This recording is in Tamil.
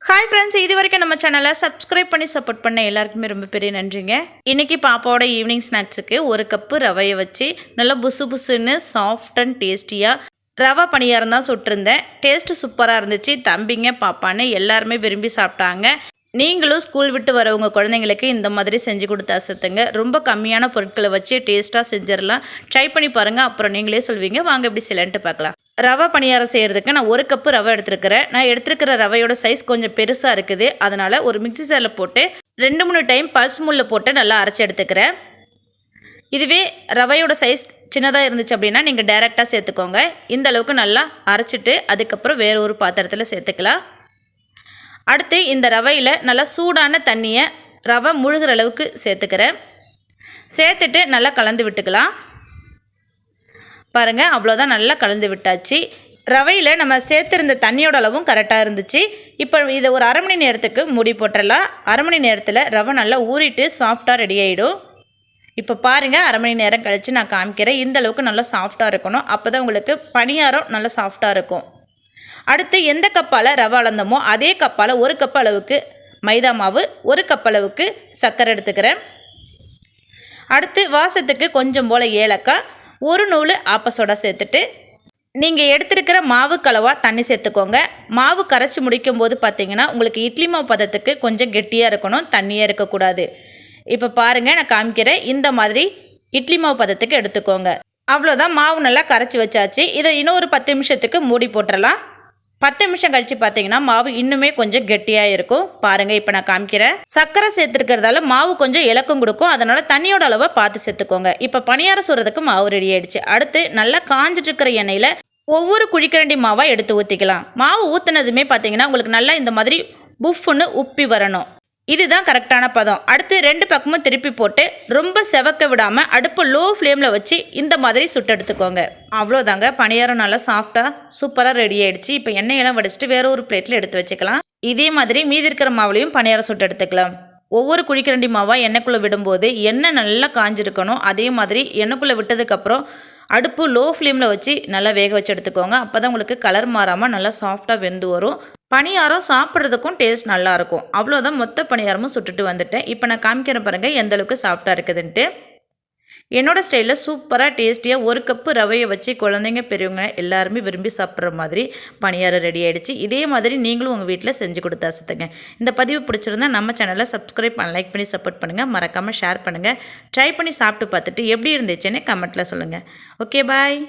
ஹாய் ஃப்ரெண்ட்ஸ், இது வரைக்கும் நம்ம சேனலை சப்ஸ்கிரைப் பண்ணி சப்போர்ட் பண்ண எல்லாருக்குமே ரொம்ப பெரிய நன்றிங்க. இன்றைக்கி பாப்பாவோட ஈவினிங் ஸ்நாக்ஸுக்கு ஒரு கப்பு ரவையை வச்சு நல்லா புசு புசுன்னு சாஃப்ட் அண்ட் டேஸ்டியாக ரவை பணியாரம் தான் சுட்டிருந்தேன். டேஸ்ட்டு சூப்பராக இருந்துச்சு. தம்பிங்க பாப்பான்னு எல்லாருமே விரும்பி சாப்பிட்டாங்க. நீங்களும் ஸ்கூல் விட்டு வரவங்க குழந்தைங்களுக்கு இந்த மாதிரி செஞ்சு கொடுத்து அசத்துங்க. ரொம்ப கம்மியான பொருட்களை வச்சு டேஸ்ட்டாக செஞ்சிடலாம். ட்ரை பண்ணி பாருங்கள், அப்புறம் நீங்களே சொல்வீங்க. வாங்க எப்படி செய்யலான்ட்டு பார்க்கலாம். ரவை பணியாரம் செய்கிறதுக்கு நான் ஒரு கப்பு ரவை எடுத்துருக்கிறேன். நான் எடுத்துருக்கிற ரவையோட சைஸ் கொஞ்சம் பெருசாக இருக்குது. அதனால் ஒரு மிக்ஸி ஜாரில் போட்டு 2-3 டைம் பல்ஸ் மூலில் போட்டு நல்லா அரைச்சி எடுத்துக்கிறேன். இதுவே ரவையோட சைஸ் சின்னதாக இருந்துச்சு அப்படின்னா நீங்கள் டைரெக்டாக சேர்த்துக்கோங்க. இந்த அளவுக்கு நல்லா அரைச்சிட்டு அதுக்கப்புறம் வேறு ஒரு பாத்திரத்தில் சேர்த்துக்கலாம். அடுத்து இந்த ரவையில் நல்லா சூடான தண்ணியை ரவை முழுகிற அளவுக்கு சேர்த்துக்கிறேன். சேர்த்துட்டு நல்லா கலந்து விட்டுக்கலாம். பாருங்கள், அவ்வளோதான், நல்லா கலந்து விட்டாச்சு. ரவையில் நம்ம சேர்த்துருந்த தண்ணியோட அளவும் கரெக்டாக இருந்துச்சு. இப்போ இதை ஒரு அரை மணி நேரத்துக்கு மூடி போட்டுடலாம். அரை மணி நேரத்தில் ரவை நல்லா ஊறிட்டு சாஃப்டாக ரெடி ஆகிடும். இப்போ பாருங்கள், அரை மணி நேரம் கழித்து நான் காமிக்கிறேன். இந்த அளவுக்கு நல்லா சாஃப்டாக இருக்கணும். அப்போ தான் உங்களுக்கு பணியாரம் நல்லா சாஃப்டாக இருக்கும். அடுத்து எந்த கப்பால் ரவை அளந்தோமோ அதே கப்பால் ஒரு கப் அளவுக்கு மைதா மாவு, ஒரு கப் அளவுக்கு சர்க்கரை எடுத்துக்கிறேன். அடுத்து வாசத்துக்கு கொஞ்சம் போல் ஏலக்காய், ஒரு நூல் ஆப்பசோடா சேர்த்துட்டு நீங்கள் எடுத்துருக்கிற மாவு கலவாக தண்ணி சேர்த்துக்கோங்க. மாவு கரைச்சி முடிக்கும் போது பார்த்திங்கன்னா உங்களுக்கு இட்லி மாவு பதத்துக்கு கொஞ்சம் கெட்டியாக இருக்கணும், தண்ணியாக இருக்கக்கூடாது. இப்போ பாருங்கள், நான் காமிக்கிறேன். இந்த மாதிரி இட்லி மாவு பதத்துக்கு எடுத்துக்கோங்க. அவ்வளோதான், மாவு நல்லா கரைச்சி வச்சாச்சு. இதை இன்னும் ஒரு 10 நிமிஷத்துக்கு மூடி போட்டுடலாம். 10 நிமிஷம் கழித்து பார்த்தீங்கன்னா மாவு இன்னுமே கொஞ்சம் கெட்டியாக இருக்கும். பாருங்கள், இப்போ நான் காமிக்கிறேன். சர்க்கரை சேர்த்துருக்கிறதால மாவு கொஞ்சம் இலக்கம் கொடுக்கும். அதனால் தண்ணியோட அளவை பார்த்து சேர்த்துக்கோங்க. இப்போ பணியாரம் சுடுறதுக்கு மாவு ரெடி ஆகிடுச்சு. அடுத்து நல்லா காஞ்சிட்டு இருக்கிற எண்ணெயில் ஒவ்வொரு குழிக்கரண்டி மாவாக எடுத்து ஊற்றிக்கலாம். மாவு ஊற்றினதுமே பார்த்தீங்கன்னா உங்களுக்கு நல்லா இந்த மாதிரி புஃப்னு உப்பி வரணும். இதுதான் கரெக்டான பதம். அடுத்து 2 பக்கமும் திருப்பி போட்டு ரொம்ப செவக்க விடாமல் அடுப்பு லோ ஃப்ளேமில் வச்சு இந்த மாதிரி சுட்டு எடுத்துக்கோங்க. அவ்வளோதாங்க, பணியாரம் நல்லா சாஃப்டாக சூப்பராக ரெடி ஆகிடுச்சு. இப்போ எண்ணெயெல்லாம் வடிச்சிட்டு வேறு ஒரு பிளேட்டில் எடுத்து வச்சுக்கலாம். இதே மாதிரி மீதி இருக்கிற மாவுலையும் பணியாரம் சுட்டு எடுத்துக்கலாம். ஒவ்வொரு குழிக்கரண்டி மாவாக எண்ணெய்க்குள்ளே விடும்போது எண்ணெய் நல்லா காஞ்சிருக்கணும். அதே மாதிரி எண்ணெய்க்குள்ளே விட்டதுக்கப்புறம் அடுப்பு லோ ஃப்ளேமில் வச்சு நல்லா வேக வச்சு எடுத்துக்கோங்க. அப்போ தான் உங்களுக்கு கலர் மாறாமல் நல்லா சாஃப்டாக வெந்து வரும். பணியாரம் சாப்பிட்றதுக்கும் டேஸ்ட் நல்லாயிருக்கும். அவ்வளோதான், மொத்த பணியாரமும் சுட்டுட்டு வந்துட்டேன். இப்போ நான் காமிக்கிறேன் பாருங்கள் எந்த அளவுக்கு சாஃப்டாக இருக்குதுன்ட்டு. என்னோடய ஸ்டைலில் சூப்பராக டேஸ்டியாக ஒரு கப்பு ரவையை வச்சு குழந்தைங்க பெரியவங்க எல்லாருமே விரும்பி சாப்பிட்ற மாதிரி பணியாரம் ரெடி ஆகிடுச்சு. இதே மாதிரி நீங்களும் உங்கள் வீட்டில் செஞ்சு கொடுத்து அசத்துங்க. இந்த பதிவு பிடிச்சிருந்தா நம்ம சேனலை சப்ஸ்கிரைப் பண்ண, லைக் பண்ணி சப்போர்ட் பண்ணுங்கள். மறக்காமல் ஷேர் பண்ணுங்கள். ட்ரை பண்ணி சாப்பிட்டு பார்த்துட்டு எப்படி இருந்துச்சுன்னு கமெண்ட்டில் சொல்லுங்கள். ஓகே, பாய்.